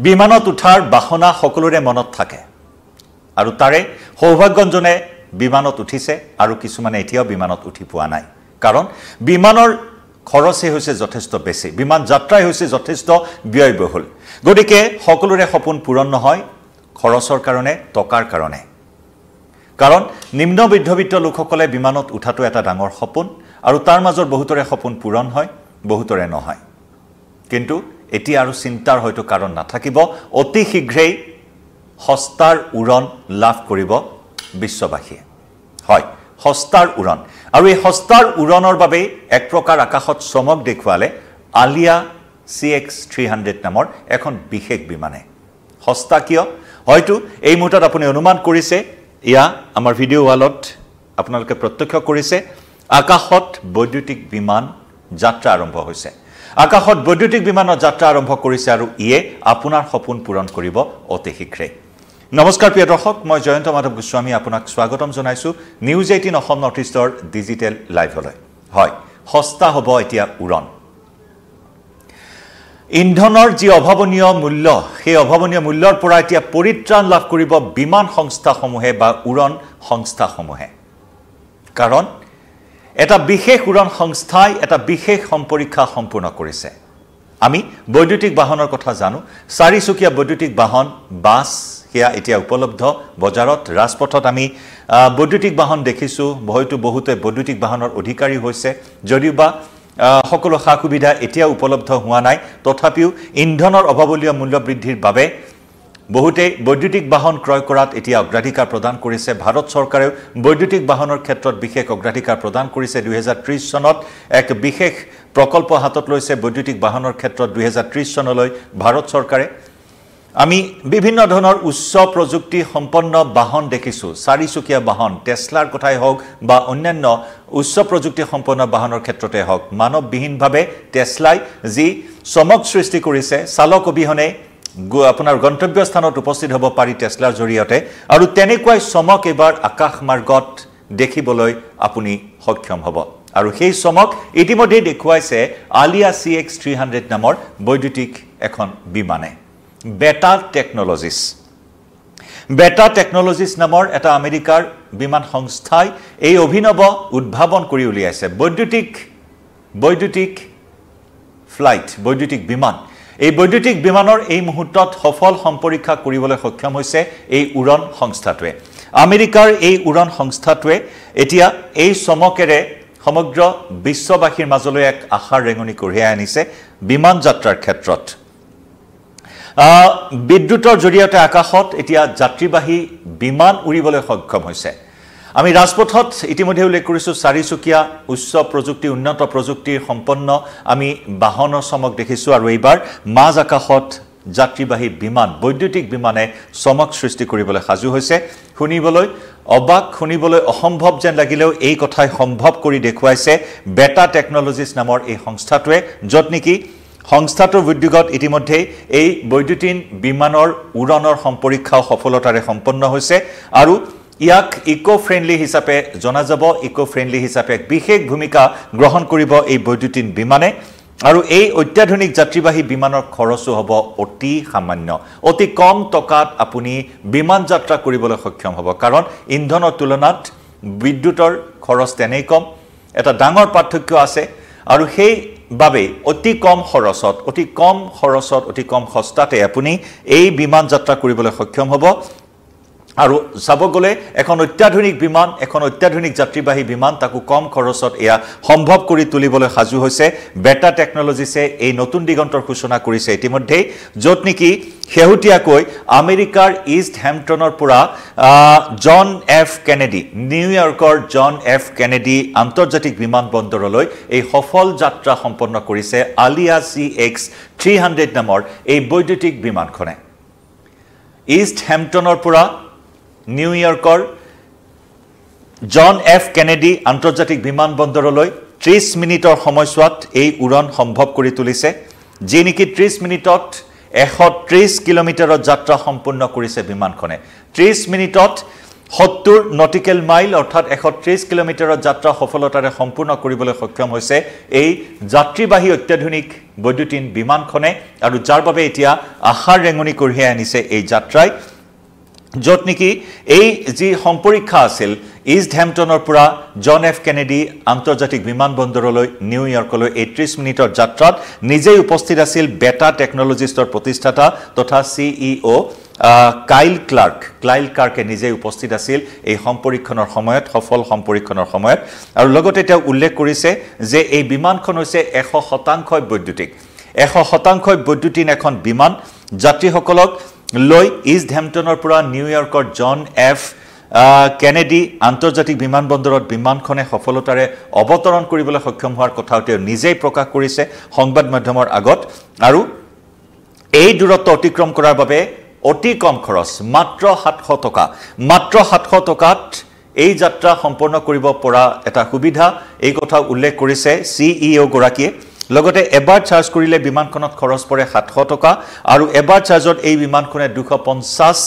বিমানত উঠাৰ বাহনা সকলোৰে মনত থাকে আৰু তাৰে সৌভাগ্যজনে বিমানত উঠিছে আৰু কিছুমানে এতিয়াও বিমানত উঠি পোৱা নাই কাৰণ বিমানৰ খৰচে হৈছে যথেষ্ট বেছি বিমান যাত্ৰাই হৈছে যথেষ্ট ব্যয়বহুল গতিকে সকলোৰে সপোন পূৰণ নহয় খৰচৰ কাৰণে টকাৰ কাৰণে কাৰণ নিম্ন মধ্যবিত্ত লোকসকলে বিমানত উঠাটো এটা ডাঙৰ সপোন আৰু তাৰ মাজৰ বহুতৰে সপোন পূৰণ হয় বহুতৰে নহয় কিন্তু এতিয়া আৰু চিন্তাৰ হয়তো কাৰণ নাথাকিব অতি শীঘ্ৰেই হস্তাৰ উৰণ লাভ কৰিব বিশ্ববাসীয়ে হয় হস্তাৰ উৰণ আৰু এই হস্তাৰ উৰণৰ বাবে এক প্ৰকাৰ আকাশত চমক দেখুৱালে আলিয়া CX-300 নামৰ এখন বিশেষ বিমানে হস্তা কিয় হয়তো এই মুহূৰ্তত আপুনি অনুমান কৰিছে ইয়া আমাৰ ভিডিও ৱালত আপোনালোকে প্ৰত্যক্ষ কৰিছে আকাশত বৈদ্যুতিক বিমান যাত্ৰা আৰম্ভ হৈছে আকাশত বৈদ্যুতিক বিমানৰ যাত্ৰা আৰম্ভ কৰিছে আৰু ইয়ে আপোনাৰ সপোন পূৰণ কৰিব অতি শীঘ্ৰে নমস্কাৰ প্ৰিয় দৰ্শক মই জয়ন্ত মাধৱ গোস্বামী আপোনাক স্বাগতম জনাইছো নিউজ 18 অসম নৰ্থ ইষ্টৰ ডিজিটেল লাইভলৈ হয় হস্তা হ'ব এতিয়া উৰণ ইন্ধনৰ যি অভাৱনীয় মূল্য সেই অভাৱনীয় মূল্যৰ পৰা এতিয়া পৰিত্ৰাণ লাভ কৰিব বিমান সংস্থাসমূহে বা উৰণ সংস্থাসমূহে কাৰণ এটা বিশেষ উৰণ সংস্থাই এটা বিশেষ সম্পৰীক্ষা সম্পূৰ্ণ কৰিছে আমি বৈদ্যুতিক বাহনৰ কথা জানো চাৰিচকীয়া বৈদ্যুতিক বাহন বাছ হিয়া এতিয়া উপলব্ধ বজাৰত ৰাজপথত আমি বৈদ্যুতিক বাহন দেখিছো হয়তো বহুতে বৈদ্যুতিক বাহনৰ অধিকাৰী হৈছে যদিওবা সকলো সা সুবিধা এতিয়া উপলব্ধ হোৱা নাই তথাপিও ইন্ধনৰ অভাৱনীয় মূল্য বৃদ্ধিৰ বাবে বহুতে বৈদ্যুতিক বাহন ক্ৰয় কৰাত এতিয়া অগ্ৰাধিকাৰ প্ৰদান কৰিছে ভাৰত চৰকাৰেও বৈদ্যুতিক বাহনৰ ক্ষেত্ৰত বিশেষ অগ্ৰাধিকাৰ প্ৰদান কৰিছে 2030 চনত এক বিশেষ প্ৰকল্প হাতত লৈছে বৈদ্যুতিক বাহনৰ ক্ষেত্ৰত 2030 চনলৈ ভাৰত চৰকাৰে আমি বিভিন্ন ধৰণৰ উচ্চ প্ৰযুক্তি সম্পন্ন বাহন দেখিছো চাৰিচকীয়া বাহন টেসলাৰ কথাই হওক বা অন্যান্য উচ্চ প্ৰযুক্তি সম্পন্ন বাহনৰ ক্ষেত্ৰতে হওক মানৱবিহীনভাৱে টেসলাই যি চমক সৃষ্টি কৰিছে চালক অবিহনে আপোনাৰ গন্তব্য স্থানত উপস্থিত হ'ব পাৰি টেসলাৰ জৰিয়তে আৰু তেনেকুৱাই চমক এবাৰ আকাশ মাৰ্গত দেখিবলৈ আপুনি সক্ষম হ'ব আৰু সেই চমক ইতিমধ্যে দেখুৱাইছে আলিয়া CX-300 নামৰ বৈদ্যুতিক এখন বিমানে বেটা টেকনলজিছ নামৰ এটা আমেৰিকাৰ বিমান সংস্থাই এই অভিনৱ উদ্ভাৱন কৰি উলিয়াইছে বৈদ্যুতিক ফ্লাইট বৈদ্যুতিক বিমান এই বৈদ্যুতিক বিমানৰ এই মুহূৰ্তত সফল সম্পৰীক্ষা কৰিবলৈ সক্ষম হৈছে এই উৰণ সংস্থাটোৱে আমেৰিকাৰ এই উৰণ সংস্থাটোৱে এতিয়া এই চমকেৰে সমগ্ৰ বিশ্ববাসীৰ মাজলৈ এক আশাৰ ৰেঙনি কঢ়িয়াই আনিছে বিমান যাত্ৰাৰ ক্ষেত্ৰত বিদ্যুতৰ জৰিয়তে আকাশত এতিয়া যাত্ৰীবাহী বিমান উৰিবলৈ সক্ষম হৈছে আমি ৰাজপথত ইতিমধ্যে উল্লেখ কৰিছো চাৰিচকীয়া উচ্চ প্ৰযুক্তি উন্নত প্ৰযুক্তিৰ সম্পন্ন আমি বাহনৰ চমক দেখিছো আৰু এইবাৰ মাজ আকাশত যাত্ৰীবাহী বিমান বৈদ্যুতিক বিমানে চমক সৃষ্টি কৰিবলৈ সাজু হৈছে শুনিবলৈ অবাক শুনিবলৈ অসম্ভৱ যেন লাগিলেও এই কথাই সম্ভৱ কৰি দেখুৱাইছে বেটা টেকনলজিছ নামৰ এই সংস্থাটোৱে যত নেকি সংস্থাটোৰ উদ্যোগত ইতিমধ্যে এই বৈদ্যুতিক বিমানৰ উৰণৰ সম্পৰীক্ষা সফলতাৰে সম্পন্ন হৈছে আৰু ইয়াক ইকো ফ্ৰেন্ডলি হিচাপে জনা যাব ইকো ফ্ৰেন্ডলি হিচাপে বিশেষ ভূমিকা গ্ৰহণ কৰিব এই বৈদ্যুতিক বিমানে আৰু এই অত্যাধুনিক যাত্ৰীবাহী বিমানৰ খৰচো হ'ব অতি সামান্য অতি কম টকাত আপুনি বিমান যাত্ৰা কৰিবলৈ সক্ষম হ'ব কাৰণ ইন্ধনৰ তুলনাত বিদ্যুতৰ খৰচ তেনেই কম এটা ডাঙৰ পাৰ্থক্য আছে আৰু সেই বাবে অতি কম খৰচত অতি কম সস্তাতে আপুনি এই বিমান যাত্ৰা কৰিবলৈ সক্ষম হ'ব আৰু চাব গলে এখন অত্যাধুনিক বিমান এখন অত্যাধুনিক যাত্ৰীবাহী বিমান তাকো কম খৰচত এয়া সম্ভৱ কৰি তুলিবলৈ সাজু হৈছে বেটা টেকনলজিছে এই নতুন দিগন্তৰ সূচনা কৰিছে ইতিমধ্যে যত নেকি শেহতীয়াকৈ আমেৰিকাৰ ইষ্ট হেম্পটনৰ পৰা জন এফ কেনেডি নিউয়ৰ্কৰ জন এফ কেনেডি আন্তৰ্জাতিক বিমানবন্দৰলৈ এই সফল যাত্ৰা সম্পন্ন কৰিছে আলিয়া CX-300 নামৰ এই বৈদ্যুতিক বিমানখনে ইষ্ট হেম্পটনৰ পৰা নিউয়ৰ্কৰ জন এফ কেনেডি আন্তৰ্জাতিক বিমানবন্দৰলৈ 30 মিনিটৰ সময়ছোৱাত এই উৰণ সম্ভৱ কৰি তুলিছে যি নেকি 30 মিনিটত 130 কিলোমিটাৰৰ যাত্ৰা সম্পূৰ্ণ কৰিছে বিমানখনে 30 মিনিটত 70 নটিকেল মাইল অৰ্থাৎ 130 কিলোমিটাৰৰ যাত্ৰা সফলতাৰে সম্পূৰ্ণ কৰিবলৈ সক্ষম হৈছে এই যাত্ৰীবাহী অত্যাধুনিক বৈদ্যুতিন বিমানখনে আৰু যাৰ বাবে এতিয়া আশাৰ ৰেঙনি কঢ়িয়াই আনিছে এই যাত্ৰাই য'ত নেকি এই যি সম্পৰীক্ষা আছিল ইষ্ট হেম্পটনৰ পৰা জন এফ কেনেডি আন্তৰ্জাতিক বিমানবন্দৰলৈ নিউয়ৰ্কলৈ 30 মিনিটৰ যাত্ৰাত নিজেই উপস্থিত আছিল বেটা টেকনলজিষ্টৰ প্ৰতিষ্ঠাতা তথা সিইও কাইল ক্লাৰ্কে নিজেই উপস্থিত আছিল এই সম্পৰীক্ষণৰ সময়ত সফল সম্পৰীক্ষণৰ সময়ত আৰু লগতে তেওঁ উল্লেখ কৰিছে যে এই বিমানখন হৈছে 100% বৈদ্যুতিক 100% বৈদ্যুতিন এখন বিমান যাত্ৰীসকলক লৈ ইষ্ট হেম্পটনৰ পৰা নিউয়ৰ্কৰ জন এফ কেনেডি আন্তৰ্জাতিক বিমানবন্দৰত বিমানখনে সফলতাৰে অৱতৰণ কৰিবলৈ সক্ষম হোৱাৰ কথাও তেওঁ নিজেই প্ৰকাশ কৰিছে সংবাদ মাধ্যমৰ আগত আৰু এই দূৰত্ব অতিক্ৰম কৰাৰ বাবে অতি কম খৰচ মাত্ৰ 700 টকাত এই যাত্ৰা সম্পূৰ্ণ কৰিব পৰা এটা সুবিধা এই কথা উল্লেখ কৰিছে সিইও গৰাকীয়ে লগতে এবাৰ চাৰ্জ কৰিলে বিমানখনত খৰচ পৰে 700 টকা আৰু এবাৰ চাৰ্জত এই বিমানখনে 250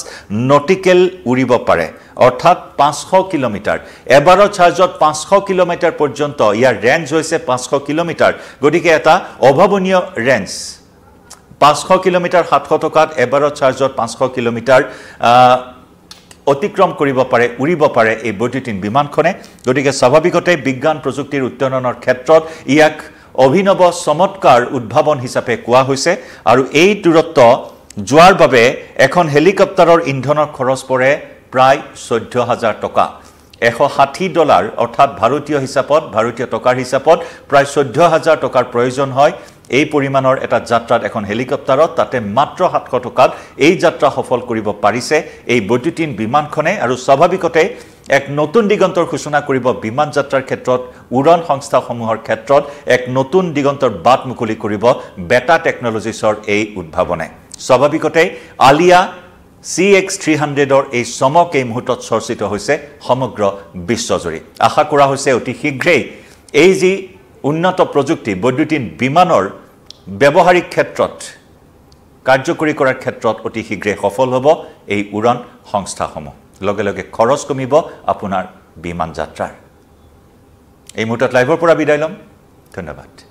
নটিকেল উৰিব পাৰে অৰ্থাৎ 500 কিলোমিটাৰ এবাৰৰ চাৰ্জত 500 কিলোমিটাৰ পৰ্যন্ত ইয়াৰ ৰেঞ্জ হৈছে 500 কিলোমিটাৰ গতিকে এটা অভাৱনীয় ৰেঞ্জ 500 কিলোমিটাৰ 700 টকাত এবাৰৰ চাৰ্জত 500 কিলোমিটাৰ অতিক্ৰম কৰিব পাৰে উৰিব পাৰে এই বৈদ্যুতিন বিমানখনে গতিকে স্বাভাৱিকতে বিজ্ঞান প্ৰযুক্তিৰ উত্তৰণৰ ক্ষেত্ৰত ইয়াক অভিনৱ চমৎকাৰ উদ্ভাৱন হিচাপে কোৱা হৈছে আৰু এই দূৰত্ব যোৱাৰ বাবে এখন হেলিকপ্টাৰৰ ইন্ধনৰ খৰচ পৰে প্ৰায় 14000 টকা $160 অৰ্থাৎ ভাৰতীয় টকাৰ হিচাপত প্ৰায় 14000 টকাৰ প্ৰয়োজন হয় এই পৰিমাণৰ এটা যাত্ৰাত এখন হেলিকপ্টাৰত তাতে মাত্ৰ 700 টকাত এই যাত্ৰা সফল কৰিব পাৰিছে এই বৈদ্যুতিন বিমানখনে আৰু স্বাভাৱিকতে এক নতুন দিগন্তৰ সূচনা কৰিব বিমান যাত্ৰাৰ ক্ষেত্ৰত উৰণ সংস্থাসমূহৰ ক্ষেত্ৰত এক নতুন দিগন্তৰ বাট মুকলি কৰিব বেটা টেকনলজিছৰ এই উদ্ভাৱনে স্বাভাৱিকতে আলিয়া CX300ৰ এই চমক এই মুহূৰ্তত চৰ্চিত হৈছে সমগ্ৰ বিশ্বজুৰি আশা কৰা হৈছে অতি শীঘ্ৰেই এই যি উন্নত প্ৰযুক্তি বৈদ্যুতিন বিমানৰ ব্যৱহাৰিক ক্ষেত্ৰত কাৰ্যকৰী কৰাৰ ক্ষেত্ৰত অতি শীঘ্ৰে সফল হ'ব এই উৰণ সংস্থাসমূহ লগে লগে খৰচ কমিব আপোনাৰ বিমান যাত্ৰাৰ এই মুহূৰ্তত লাইভৰ পৰা বিদায় লম ধন্যবাদ